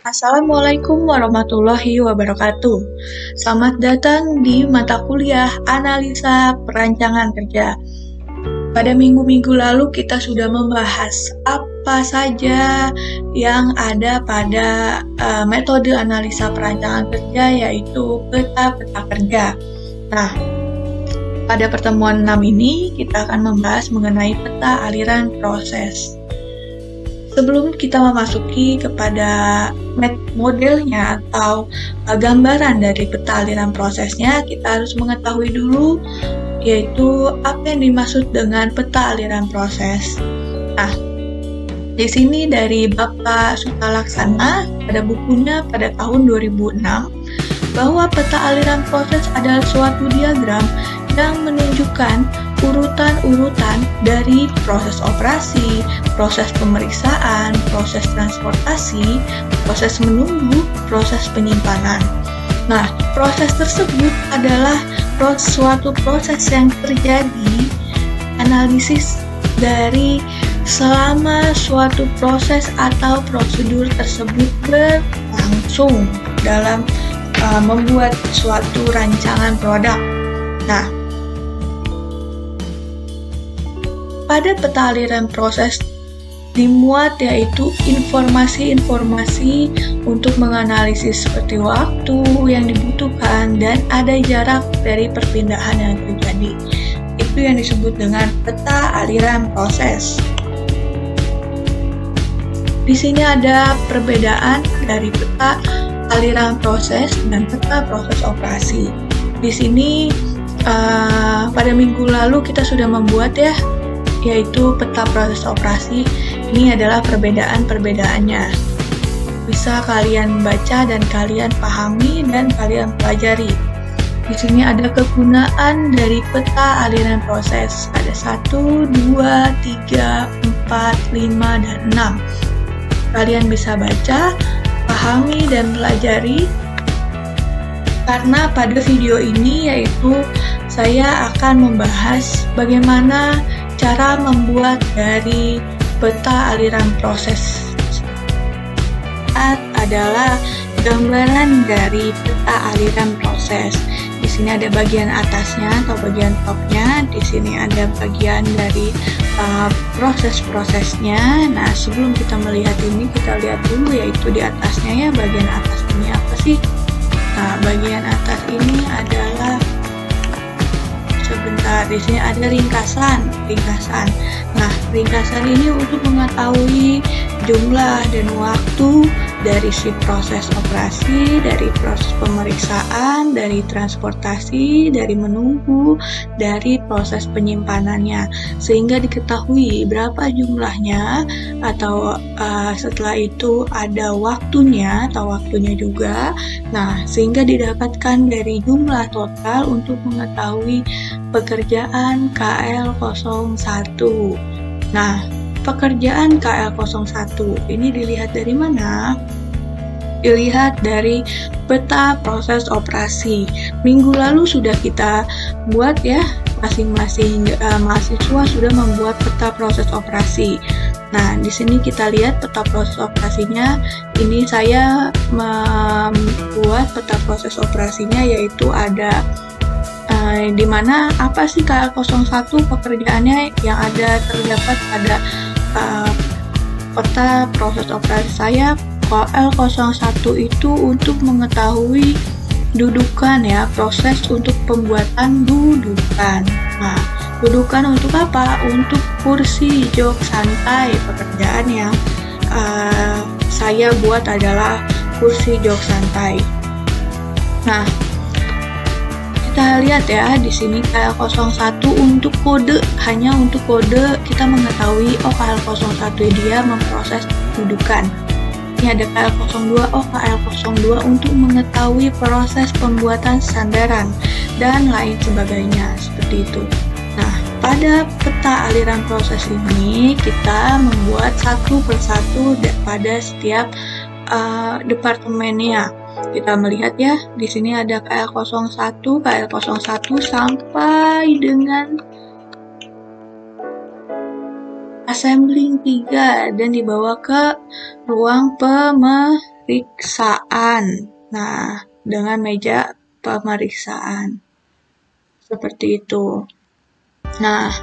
Assalamualaikum warahmatullahi wabarakatuh. Selamat datang di mata kuliah Analisa Perancangan Kerja. Pada minggu-minggu lalu kita sudah membahas apa saja yang ada pada metode analisa perancangan kerja, yaitu peta-peta kerja. Nah, pada pertemuan 6 ini kita akan membahas mengenai peta aliran proses. Sebelum kita memasuki kepada modelnya atau gambaran dari peta aliran prosesnya, kita harus mengetahui dulu yaitu apa yang dimaksud dengan peta aliran proses. Nah, di sini dari Bapak Sutalaksana pada bukunya pada tahun 2006 bahwa peta aliran proses adalah suatu diagram yang menunjukkan urutan-urutan dari proses operasi, proses pemeriksaan, proses transportasi, proses menunggu, proses penyimpanan. Nah, proses tersebut adalah suatu proses yang terjadi analisis dari selama suatu proses atau prosedur tersebut berlangsung dalam membuat suatu rancangan produk. Nah, pada peta aliran proses dimuat yaitu informasi-informasi untuk menganalisis seperti waktu yang dibutuhkan dan ada jarak dari perpindahan yang terjadi. Itu yang disebut dengan peta aliran proses. Di sini ada perbedaan dari peta aliran proses dan peta proses operasi. Di sini pada minggu lalu kita sudah membuat yaitu peta proses operasi. Ini adalah perbedaan-perbedaannya. Bisa kalian baca dan kalian pahami dan kalian pelajari. Di sini ada kegunaan dari peta aliran proses. Ada 1, 2, 3, 4, 5, dan 6. Kalian bisa baca, pahami, dan pelajari. Karena pada video ini yaitu saya akan membahas bagaimana cara membuat dari peta aliran proses. Adalah gambaran dari peta aliran proses. Di sini ada bagian atasnya atau bagian topnya. Di sini ada bagian dari proses-prosesnya. Nah, sebelum kita melihat ini, kita lihat dulu yaitu di atasnya bagian atas ini apa sih? Nah, bagian atas ini adalah di sini ada ringkasan. Nah, ringkasan ini untuk mengetahui jumlah dan waktu dari si proses operasi, dari proses pemeriksaan, dari transportasi, dari menunggu, dari proses penyimpanannya, sehingga diketahui berapa jumlahnya atau setelah itu ada waktunya atau waktunya juga. Nah, sehingga didapatkan dari jumlah total untuk mengetahui pekerjaan KL01. Nah, pekerjaan KL01 ini dilihat dari mana? Dilihat dari peta proses operasi. Minggu lalu sudah kita buat masing-masing mahasiswa sudah membuat peta proses operasi. Nah, di sini kita lihat peta proses operasinya. Ini saya membuat peta proses operasinya yaitu ada di mana apa sih KL01 pekerjaannya yang ada terdapat pada peta proses operasi saya. KL01 itu untuk mengetahui dudukan proses untuk pembuatan dudukan. Nah, dudukan untuk apa? Untuk kursi jok santai. Pekerjaan yang saya buat adalah kursi jok santai. Nah, kita lihat di sini KL01 untuk kode, hanya untuk kode kita mengetahui KL01 dia memproses dudukan. Ini ada KL02, KL02 untuk mengetahui proses pembuatan sandaran dan lain sebagainya, seperti itu. Nah, pada peta aliran proses ini kita membuat satu persatu pada setiap departemennya. Kita melihat di sini ada KL01 sampai dengan assembling 3 dan dibawa ke ruang pemeriksaan. Nah, dengan meja pemeriksaan. Seperti itu. Nah,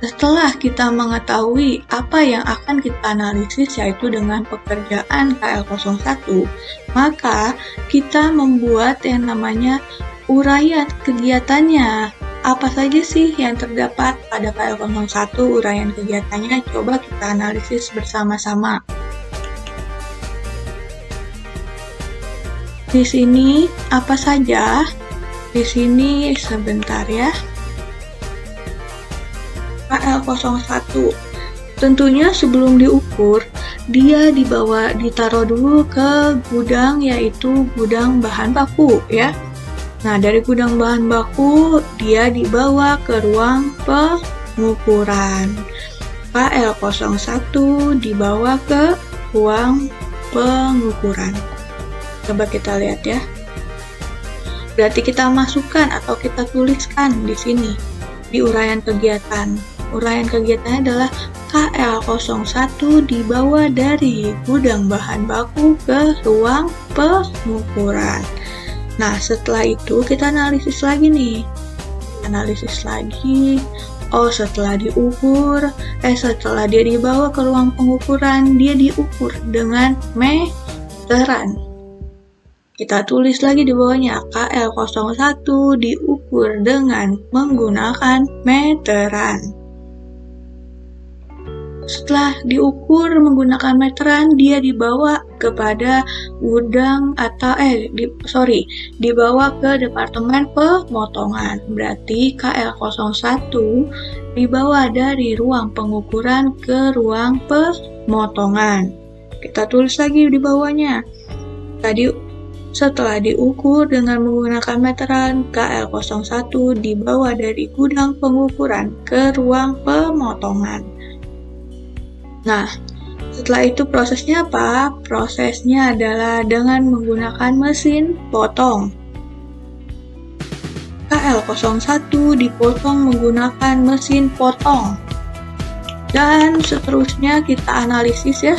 setelah kita mengetahui apa yang akan kita analisis, yaitu dengan pekerjaan KL01, maka kita membuat yang namanya uraian kegiatannya. Apa saja sih yang terdapat pada KL01 uraian kegiatannya? Coba kita analisis bersama-sama. Di sini apa saja? Di sini sebentar ya. KL01. Tentunya sebelum diukur, dia ditaruh dulu ke gudang, yaitu gudang bahan baku ya. Nah, dari gudang bahan baku dia dibawa ke ruang pengukuran. KL01 dibawa ke ruang pengukuran. Coba kita lihat ya. Berarti kita masukkan atau kita tuliskan di sini di uraian kegiatan. Uraian kegiatannya adalah KL01 dibawa dari gudang bahan baku ke ruang pengukuran. Nah, setelah itu kita analisis lagi nih. Analisis lagi. Oh, setelah dia dibawa ke ruang pengukuran, dia diukur dengan meteran. Kita tulis lagi di bawahnya, KL01 diukur dengan menggunakan meteran. Setelah diukur menggunakan meteran, dia dibawa kepada gudang atau dibawa ke departemen pemotongan. Berarti KL01 dibawa dari ruang pengukuran ke ruang pemotongan. Kita tulis lagi di bawahnya. Setelah diukur dengan menggunakan meteran, KL01 dibawa dari gudang pengukuran ke ruang pemotongan. Nah, setelah itu prosesnya apa? Prosesnya adalah dengan menggunakan mesin potong. KL01 dipotong menggunakan mesin potong. Dan seterusnya kita analisis ya,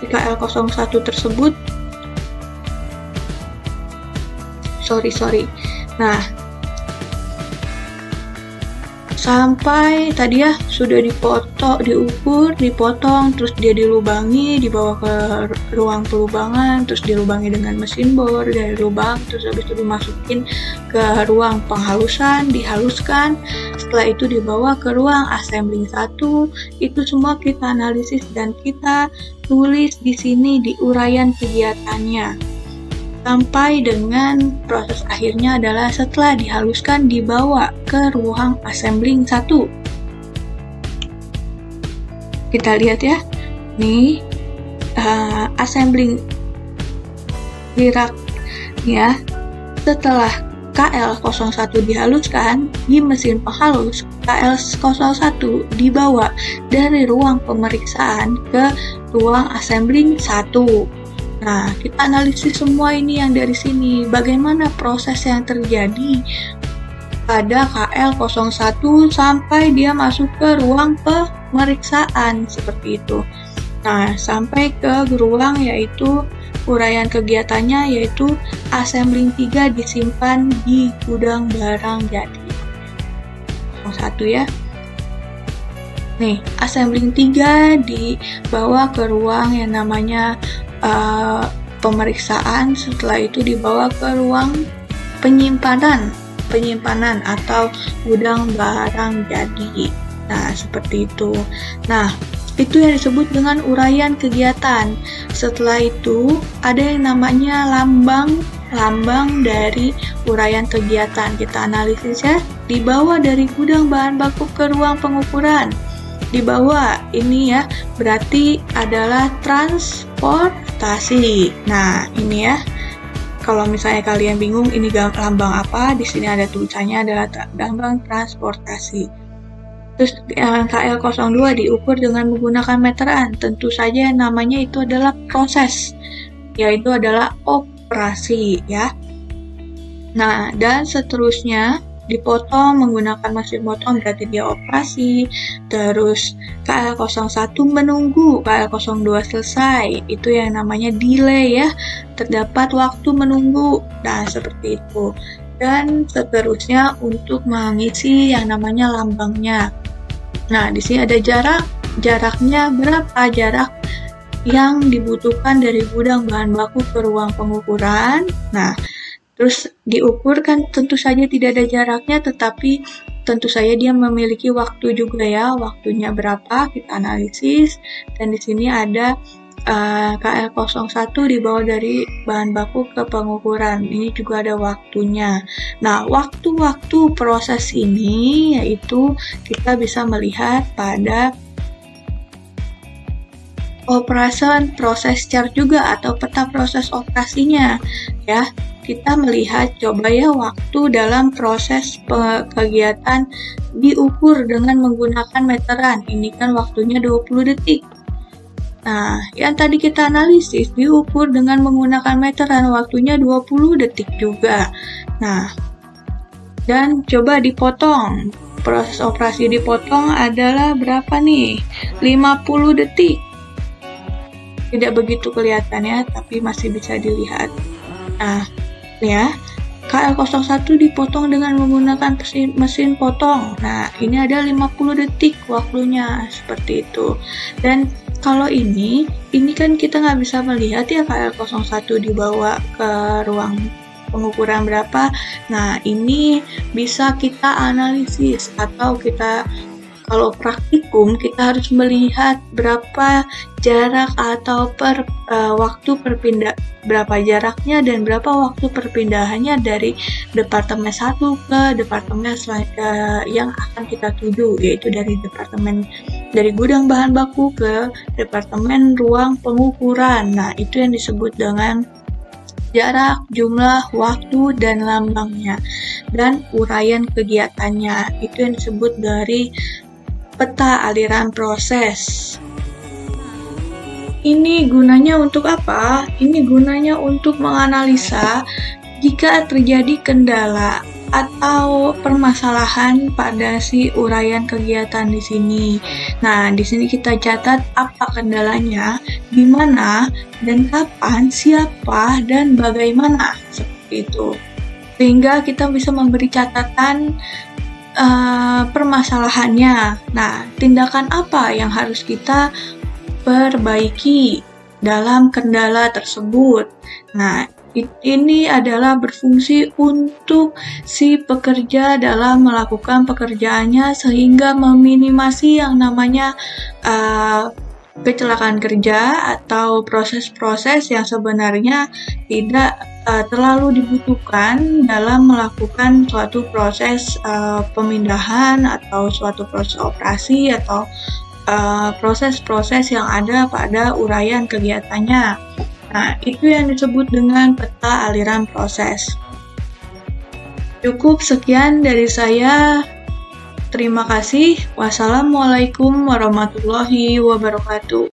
di KL01 tersebut. Nah, sampai tadi ya sudah diukur, dipotong, terus dia dilubangi, dibawa ke ruang pelubangan, terus dilubangi dengan mesin bor dari lubang, terus habis itu dimasukin ke ruang penghalusan, dihaluskan. Setelah itu dibawa ke ruang assembling 1. Itu semua kita analisis dan kita tulis di sini di uraian kegiatannya. Sampai dengan proses akhirnya adalah setelah dihaluskan dibawa ke ruang assembling 1. Kita lihat ya, nih assembling di rak ya. Setelah KL01 dihaluskan di mesin penghalus, KL01 dibawa dari ruang pemeriksaan ke ruang assembling 1. Nah, kita analisis semua ini yang dari sini. Bagaimana proses yang terjadi pada KL01 sampai dia masuk ke ruang pemeriksaan seperti itu. Nah, sampai ke ruang yaitu uraian kegiatannya yaitu assembling 3 disimpan di gudang barang jadi. 1 ya. Nih, assembling 3 dibawa ke ruang yang namanya pemeriksaan. Setelah itu dibawa ke ruang penyimpanan atau gudang barang jadi. Nah, seperti itu. Nah, itu yang disebut dengan uraian kegiatan. Setelah itu ada yang namanya lambang dari uraian kegiatan. Kita analisis ya. Dibawa dari gudang bahan baku ke ruang pengukuran. Dibawa ini ya, berarti adalah transportasi. Nah, ini ya. Kalau misalnya kalian bingung ini lambang apa, di sini ada tulisannya adalah lambang transportasi. Terus yang KL02 diukur dengan menggunakan meteran. Tentu saja namanya itu adalah proses, yaitu adalah operasi ya. Nah, dan seterusnya dipotong menggunakan mesin potong berarti dia operasi. Terus KL01 menunggu, KL02 selesai, itu yang namanya delay ya, terdapat waktu menunggu. Nah, seperti itu. Dan seterusnya untuk mengisi yang namanya lambangnya. Nah, di sini ada jaraknya berapa, jarak yang dibutuhkan dari gudang bahan baku ke ruang pengukuran. Nah, terus diukur kan tentu saja tidak ada jaraknya, tetapi tentu saja dia memiliki waktu juga ya. Waktunya berapa, kita analisis. Dan di sini ada KL01 dibawa dari bahan baku ke pengukuran. Ini juga ada waktunya. Nah, waktu-waktu proses ini yaitu kita bisa melihat pada operation proses chart juga atau peta proses operasinya ya. Kita melihat coba ya waktu dalam proses kegiatan diukur dengan menggunakan meteran. Ini kan waktunya 20 detik. Nah, yang tadi kita analisis diukur dengan menggunakan meteran, waktunya 20 detik juga. Nah, dan coba dipotong. Proses operasi dipotong adalah berapa nih? 50 detik. Tidak begitu kelihatan ya, tapi masih bisa dilihat. Nah, ya, KL01 dipotong dengan menggunakan mesin potong. Nah, ini ada 50 detik waktunya, seperti itu. Dan kalau ini kan kita nggak bisa melihat ya KL01 dibawa ke ruang pengukuran berapa. Nah, ini bisa kita analisis atau kita kalau praktikum kita harus melihat berapa jarak atau waktu berapa jaraknya dan berapa waktu perpindahannya dari departemen 1 ke departemen yang akan kita tuju, yaitu dari gudang bahan baku ke departemen ruang pengukuran. Nah, itu yang disebut dengan jarak, jumlah, waktu, dan lambangnya. Dan uraian kegiatannya, itu yang disebut dari peta aliran proses. Ini gunanya untuk apa? Ini gunanya untuk menganalisa jika terjadi kendala atau permasalahan pada si uraian kegiatan di sini. Nah, di sini kita catat apa kendalanya, di mana, dan kapan, siapa, dan bagaimana, seperti itu. Sehingga kita bisa memberi catatan permasalahannya. Nah, tindakan apa yang harus kita perbaiki dalam kendala tersebut. Nah, ini adalah berfungsi untuk si pekerja dalam melakukan pekerjaannya sehingga meminimasi yang namanya kecelakaan kerja atau proses-proses yang sebenarnya tidak terlalu dibutuhkan dalam melakukan suatu proses pemindahan atau suatu proses operasi atau proses-proses yang ada pada uraian kegiatannya. Nah, itu yang disebut dengan peta aliran proses. Cukup sekian dari saya. Terima kasih. Wassalamualaikum warahmatullahi wabarakatuh.